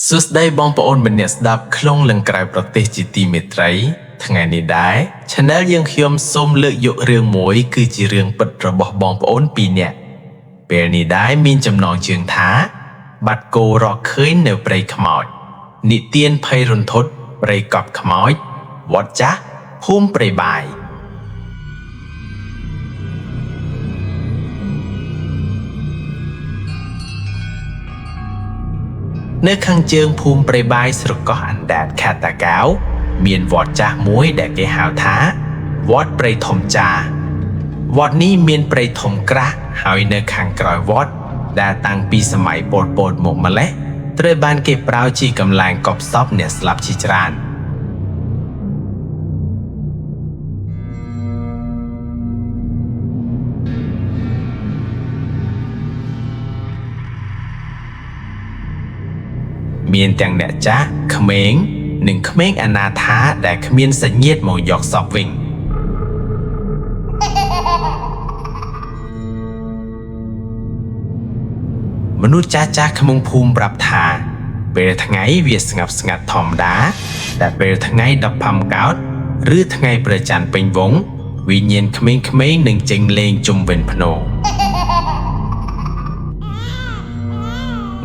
សួស្តីបងប្អូនម្នាក់ស្ដាប់ក្នុងលង្ក្រៅប្រទេសជាទីមេត្រីថ្ងៃនេះដែរ Channel យើងខ្ញុំសូមលើកយករឿងមួយគឺជារឿងពិតរបស់បងប្អូនពីរនាក់ពេលនេះដែរមានចំណងជើងថាបាត់គោរកឃើញនៅព្រៃខ្មោចនិទានភ័យរន្ធត់ព្រៃកប់ខ្មោចវត្តចាស់ភូមិព្រៃបាយនៅខាងជើងភូមិព្រៃបាយស្រកោះអណ្ដាតខេត្តតាកែវមានវត្តចាស់មួយដែលគេហៅថាវត្តព្រៃធំចាវត្តនេះមានព្រៃធំក្រាស់ហើយនៅខាងក្រោយវត្តដែលតាំងពីសម័យប៉ុលពតមកម្លេះត្រូវបានគេប្រើជាកន្លែងកប់សពអ្នកស្លាប់ជាច្រើនមានទាំងអ្នកចាស់ក្មេងនិងក្មេងអនាថាដែលគ្មានសាច់ញាតិមកយកសពវិញមនុស្សចាស់ក្នុងភូមិប្រាប់ថាពេលថ្ងៃវាស្ងប់ស្ងាត់ធម្មតាតែពេលថ្ងៃ15កោដឬថ្ងៃព្រះច័ន្ទពេញវង្សវិញ្ញាណក្មេងៗនឹងចេញលេងជុំវិញភ្នំ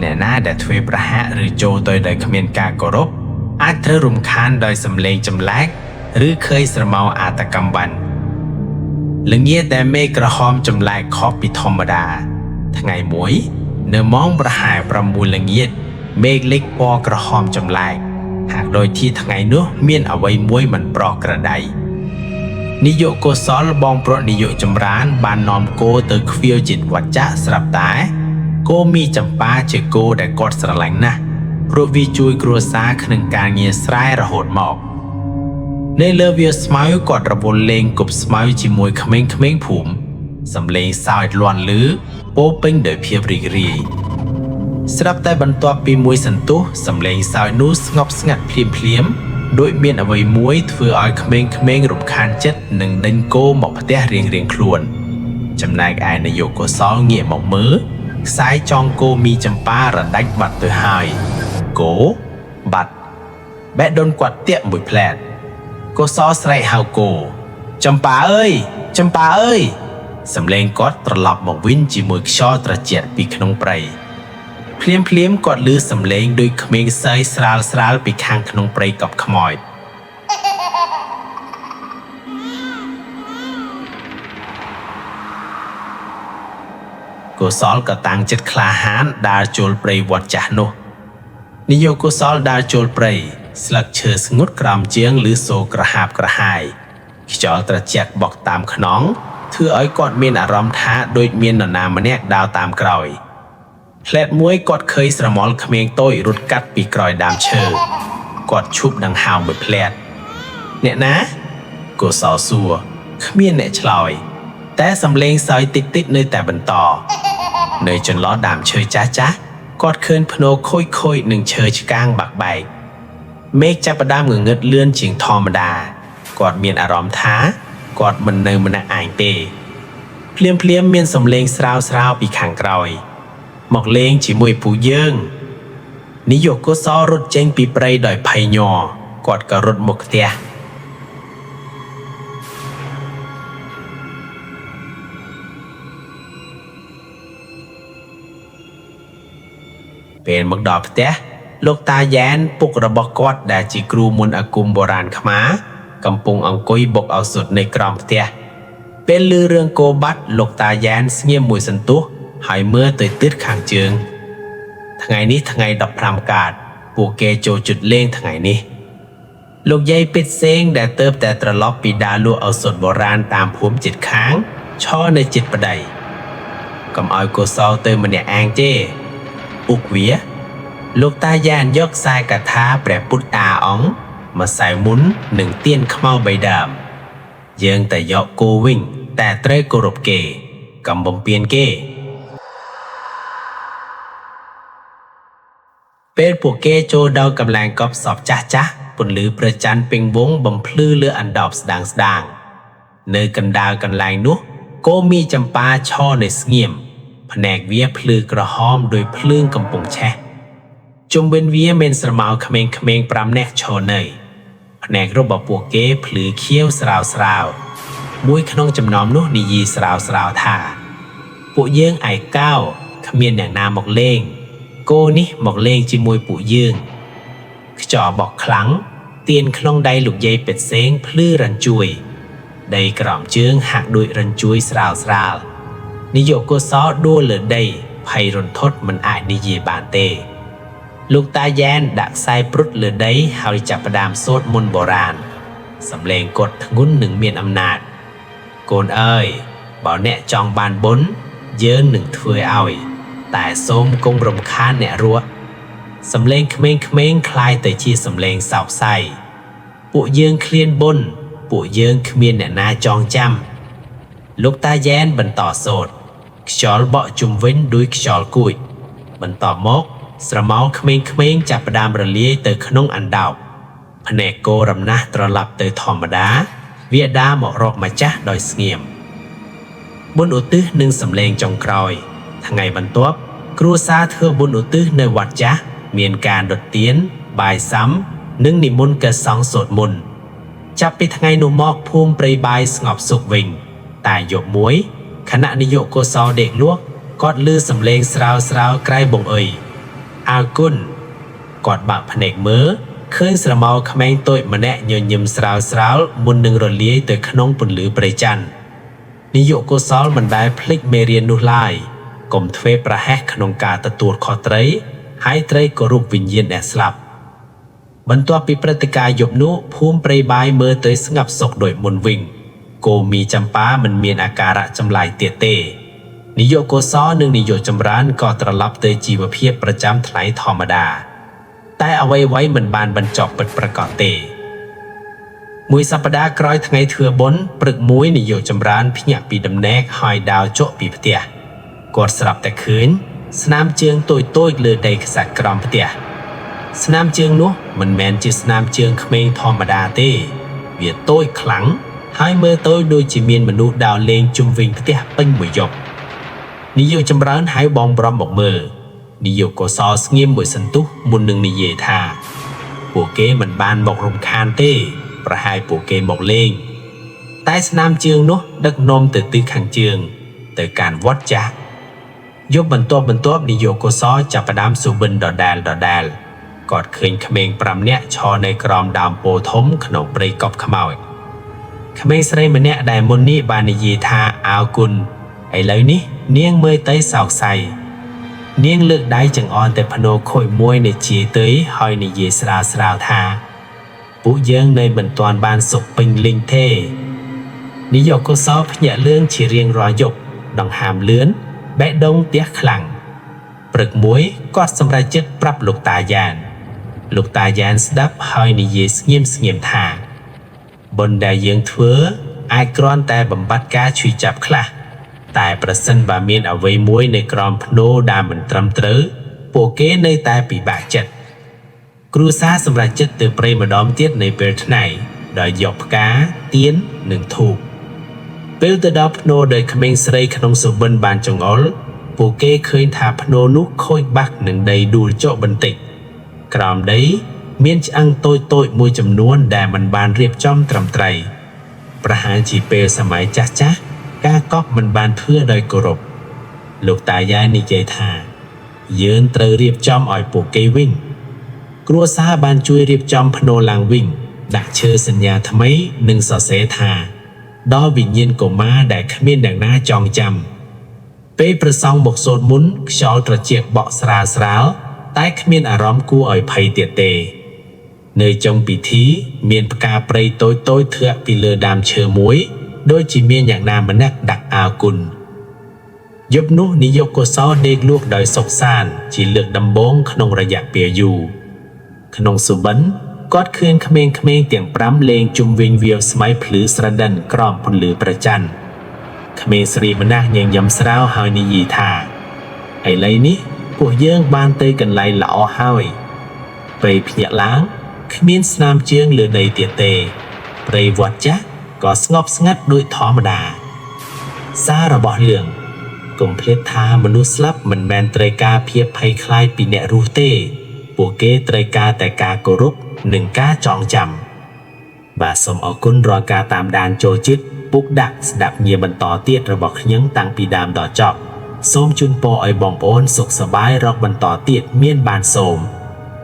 អ្នកណាដែលធ្វើប្រហាក់ឬចូលទៅដោយគ្មានការគោរពអាចត្រូវរំខានដោយសំឡេងចម្លែកឬឃើញស្រមោលអាតកម្មវ័នល្ងាចដែលមេឃក្រហមចម្លែកខុសពីធម្មតាថ្ងៃមួយនៅម៉ោងប្រហែល6ល្ងាចមេឃលិចពណ៌ក្រហមចម្លែកហាក់ដូចជាថ្ងៃនោះមានអ្វីមួយមិនប្រក្រតីនាយកកុសលបងប្រុសនាយកចម្រើនបាននាំគោទៅឃ្វាលជាតិវត្តចាស់ស្រាប់តែគោមីចម្ប៉ាជាគោដែលគាត់ស្រឡាញ់ណាស់ព្រោះវាជួយគ្រួសារក្នុងការងារស្រែរហូតមកនៅលើវាស្មៅគាត់រវល់លេងគប់ស្មៅជាមួយក្មេងៗភូមិសំឡេងសើចលាន់ឮពោពេញដោយភាពរីករាយស្រាប់តែបន្ទាប់ពីមួយសន្ទុះសំឡេងសើចនោះស្ងប់ស្ងាត់ភ្លាមដូចមានអ្វីមួយធ្វើឲ្យក្មេងៗរំខានចិត្តនិងដេញគោមកផ្ទះរៀងៗខ្លួនចំណែកឯនាយកកុសលងាកមកមើលខ្សែចងគោមីចម្ប៉ារដាច់បាត់ទៅហើយគោបាត់បេះដូងគាត់ទាក់មួយផ្លែតកុសលស្រែកហៅគោចម្ប៉ាអើយចម្ប៉ាអើយសំឡេងគាត់ត្រឡប់មកវិញជាមួយខ្យល់ត្រជាក់ពីក្នុងព្រៃភ្លាមគាត់ឮសំឡេងដូចក្មេងសើយស្រាលពីខាងក្នុងព្រៃកប់ខ្មោចកុសលក៏តាំងចិត្តក្លាហានដើរចូលព្រៃវត្តចាស់នោះនាយកកុសលដើរចូលព្រៃស្លឹកឈើស្ងួតក្រោមជើងឬសូរក្រហាបក្រហាយខ្យល់ត្រជាក់បក់តាមខ្នងធ្វើឲ្យគាត់មានអារម្មណ៍ថាដូចមាននរណាម្នាក់ដើរតាមក្រោយផ្លែតមួយគាត់ឃើញស្រមោលក្មេងតូចរត់កាត់ពីក្រោយដើមឈើគាត់ឈប់ដង្ហោមួយផ្លែតអ្នកណាកុសលសួរគ្មានអ្នកឆ្លើយតែសំឡេងសើចតិចនៅតែបន្តនៅចន្លោះដើមឈើចាស់គាត់ឃើញភ្នោខូចនឹងឈើឆ្កាងបាក់បែកមេឃចាប់ផ្ដើមងងឹតលឿនជាងធម្មតាគាត់មានអារម្មណ៍ថាគាត់មិននៅម្នាក់ឯងទេភ្លាមមានសំឡេងស្រាវពីខាងក្រោយមកលេងជាមួយពូយើងនាយកកុសលរត់ចេញពីព្រៃដោយភ័យញ័រគាត់ក៏រត់មកផ្ទះពេលមកដល់ផ្ទះលោកតាយ៉ែនពុករបស់គាត់ដែលជាគ្រូមន្តអាគមបុរាណខ្មែរកំពុងអង្គុយបុកឱសថនៅក្រោមផ្ទះពេលឮរឿងគោបាត់លោកតាយ៉ែនស្ងៀមមួយសន្ទុះហើយមើលទៅទិសខាងជើងថ្ងៃនេះថ្ងៃ15កើតពួកគេចូលជិតលេងថ្ងៃនេះលោកយាយពេជ្រសេងដែលទៅតែត្រឡប់ពីដើរលក់ឱសថបុរាណតាមភូមិជិតខាងឈរនៅជិតប្តីកុំឲ្យកុសលទៅម្នាក់ឯងទេឧបវាលោកតាយ៉ានយកខ្សែកថាព្រះពុទ្ធអាអង្គម្សៅមុននិងទៀនខ្មៅ3ដើមយើងតែយកគោវិញតែត្រូវគោរពគេកុំបំពានគេពេលពួកគេចូលដល់កន្លែងកប់សពចាស់ពន្លឺព្រះច័ន្ទពេញវងបំភ្លឺលើអណ្ដោបស្ដាងនៅកណ្ដាលកន្លែងនោះគោមីចម្ប៉ាឈរនៅស្ងៀមភ្នែកវាភ្លឺក្រហមដោយភ្លើងកំពុងឆេះ ជុំវិញវាមានស្រមោលក្មេងៗ5នាក់ឈរនៅភ្នែករបស់ពួកគេភ្លឺខៀវស្រាវមួយក្នុងចំណោមនោះនិយាយស្រាវថាពួកយើងឯកោគ្មានអ្នកណាមកលេងគោនេះមកលេងជាមួយពួកយើងខ្យល់បក់ខ្លាំងទៀនក្នុងដៃលោកយាយពេទ្យសេងភ្លឺរញ្ជួយដីក្រោមជើងហាក់ដូចរញ្ជួយស្រាលនាយកកុសលដួលលើដីភ័យរន្ធត់មិនអាចនិយាយបានទេលោកតាយ៉ែនដាក់ខ្សែព្រុតលើដីហើយចាប់ផ្ដើមសូត្រមន្តបុរាណសំឡេងគាត់ធ្ងន់និងមានអំណាចកូនអើយបើអ្នកចង់បានបុណ្យយើងនឹងធ្វើឲ្យតែសូមកុំរំខានអ្នករស់សំឡេងក្មេងៗคล้ายទៅជាសំឡេងសោកសៅពួកយើងឃ្លានបុណ្យពួកយើងគ្មានអ្នកណាចងចាំលោកតាយ៉ែនបន្តសូត្រខ្យល់បក់ជុំវិញដោយខ្យល់គួចបន្តមកស្រមោលក្មេងៗចាប់ផ្ដើមរលាយទៅក្នុងអណ្ដោកភ្នែកគោរំណាស់ត្រឡប់ទៅធម្មតាវាដាមករកម្ចាស់ដោយស្ងៀមបុណ្យឧទ្ទិសនិងសំឡេងចុងក្រោយថ្ងៃបន្ទាប់គ្រួសារធ្វើបុណ្យឧទ្ទិសនៅវត្តចាស់មានការដុតទៀនបាយសាំនិងនិមន្តកសង្ឃសូត្រមន្តចាប់ពីថ្ងៃនោះមកភូមិព្រៃបាយស្ងប់សុខវិញតែយប់មួយខណៈនាយកកុសលដេកលក់គាត់ឮសំឡេងស្រាវក្រៃបងអើយអើគុណគាត់បាក់ភ្នែកមើលឃើញស្រមោលក្មេងតូចម្នាក់ញញឹមស្រាលមុននឹងរលាយទៅក្នុងពន្លឺព្រៃច័ន្ទនាយកកុសលមិនដែលភ្លេចមេរៀននោះឡើយកុំធ្វេសប្រហែសក្នុងការទទួលខុសត្រូវហើយត្រូវគោរពវិញ្ញាណអ្នកស្លាប់បន្ទាប់ពីព្រឹត្តិការណ៍យប់នោះភូមិព្រៃបាយមើលទៅស្ងប់សុខដូចមុនវិញគោមីចម្ប៉ាមិនមានអាការៈចម្លែកទៀតទេនាយកកុសលនិងនាយកចម្រើនក៏ត្រឡប់ទៅជីវភាពប្រចាំថ្ងៃធម្មតាតែអ្វីមិនបានបញ្ចប់ពិតប្រាកដទេមួយសប្តាហ៍ក្រោយថ្ងៃធ្វើបុណ្យព្រឹកមួយនាយកចម្រើនភ្ញាក់ពីដំណេកហើយដើរចុះពីផ្ទះគាត់ស្រាប់តែឃើញស្នាមជើងតូចលើដីខ្សាច់ក្រោមផ្ទះស្នាមជើងនោះមិនមែនជាស្នាមជើងក្មេងធម្មតាទេវាតូចខ្លាំងហើយមើលទៅដូចជាមានមនុស្សដើរលេងជុំវិញផ្ទះពេញមួយយប់នាយកចម្រើនហៅបងប្រុសមកមើលនាយកកុសលស្ងៀមមួយសន្ទុះមុននឹងនិយាយថាពួកគេមិនបានមករំខានទេប្រហែលពួកគេមកលេងតែស្នាមជើងនោះដឹកនាំទៅទិសខាងជើងទៅកាន់វត្តចាស់យប់បន្ទាប់នាយកកុសលចាប់ផ្ដើមសុបិនដដែលគាត់ឃើញក្មេង5នាក់ឈរនៅក្រោមដើមពោធិ៍ធំក្នុងព្រៃកប់ខ្មោចក្មេងស្រីម្នាក់ដែលមុននេះបាននិយាយថាអើគុណឥឡូវនេះនាងមើលទៅសោកសៅនាងលើកដៃចង្អុលទៅភ្នោខូចមួយនៃជាទៅហើយនិយាយស្រាលថាពួកយើងនៅមិនទាន់បានសុខពេញលេញទេនាយកកុសលភ្ញាក់លឿងជារៀងរាល់យប់ដង្ហើមលឿនបេះដូងទះខ្លាំងព្រឹកមួយគាត់សម្រេចចិត្តប្រាប់លោកតាយ៉ែនស្ដាប់ហើយនិយាយស្ងៀមថាបុណ្យដែលយើងធ្វើអាចគ្រាន់តែបំបត្តិការឈឺចាប់ខ្លះតែប្រសិនបើមានអ្វីមួយនៅក្រោមភ្នោដែលមិនត្រឹមត្រូវពួកគេនៅតែពិបាកចិត្តគ្រួសារសម្រេចចិត្តទៅព្រៃម្ដងទៀតនៅពេលថ្ងៃដោយយកផ្កាទៀននិងធូបពេលទៅដល់ភ្នោដែលក្មេងស្រីក្នុងសុបិនបានចង្អុលពួកគេឃើញថាភ្នោនោះខូចបាក់នឹងដីដួលចុះបន្តិចក្រោមដីមានឆ្អឹងតូចមួយចំនួនដែលមិនបានរៀបចំត្រឹមត្រូវប្រហែលជាពេលសម័យចាស់ការកប់មិនបានធ្វើដោយគោរពលោកតាយ៉ែនិយាយថាយើងត្រូវរៀបចំឲ្យពួកគេវិញគ្រួសារបានជួយរៀបចំភ្នោឡើងវិញដាក់ឈើសញ្ញាថ្មីនិងសរសេរថាដល់វិញ្ញាណកុមារដែលគ្មានអ្នកណាចងចាំពេលព្រះសង្ឃមកសូត្រមន្តខ្យល់ត្រជាក់បក់ស្រាលតែគ្មានអារម្មណ៍គួរឲ្យភ័យទៀតទេនៅចុងពិធីមានផ្កាព្រៃតូចធ្លាក់ពីលើដើមឈើមួយដូចជាមានយ៉ាងណាម្នាក់ដាក់អើគុណយប់នោះនាយកកុសលដេកលក់ដោយសុខសាន្តជាលើកដំបូងក្នុងរយៈពេលយូរក្នុងសុបិនគាត់ឃើញក្មេងៗទាំង5លេងជុំវិញវាលស្មៃភ្លឺស្រដិនក្រោមពន្លឺព្រះច័ន្ទក្មេងស្រីម្នាក់ញញឹមស្រាវហើយនិយាយថាឥឡូវនេះពួកយើងបានទៅកន្លែងល្អហើយពេលភ្ញាក់ឡើងគ្មានស្នាមជើងលើដីទៀតទេព្រៃវត្តចាស់ក៏ស្ងប់ស្ងាត់ដូចធម្មតាសាររបស់រឿងកុំភ្លេចថាមនុស្សស្លាប់មិនមែនត្រូវការភាពភ័យខ្លាចពីអ្នករស់ទេ ពួកគេត្រូវការតែការគោរពនិងការចងចាំបាទសូមអរគុណរាល់ការតាមដានចូលចិត្តពុកដាក់ស្ដាប់ញាបន្តទៀតរបស់ខ្ញុំតាំងពីដើមដល់ចប់សូមជូនពរឲ្យបងប្អូនសុខសប្បាយរកបន្តទៀតមានបានសូម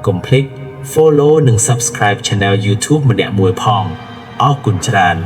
កុំភ្លេច follow និង subscribe Channel YouTube ម្នាក់មួយផងអរគុណច្រើន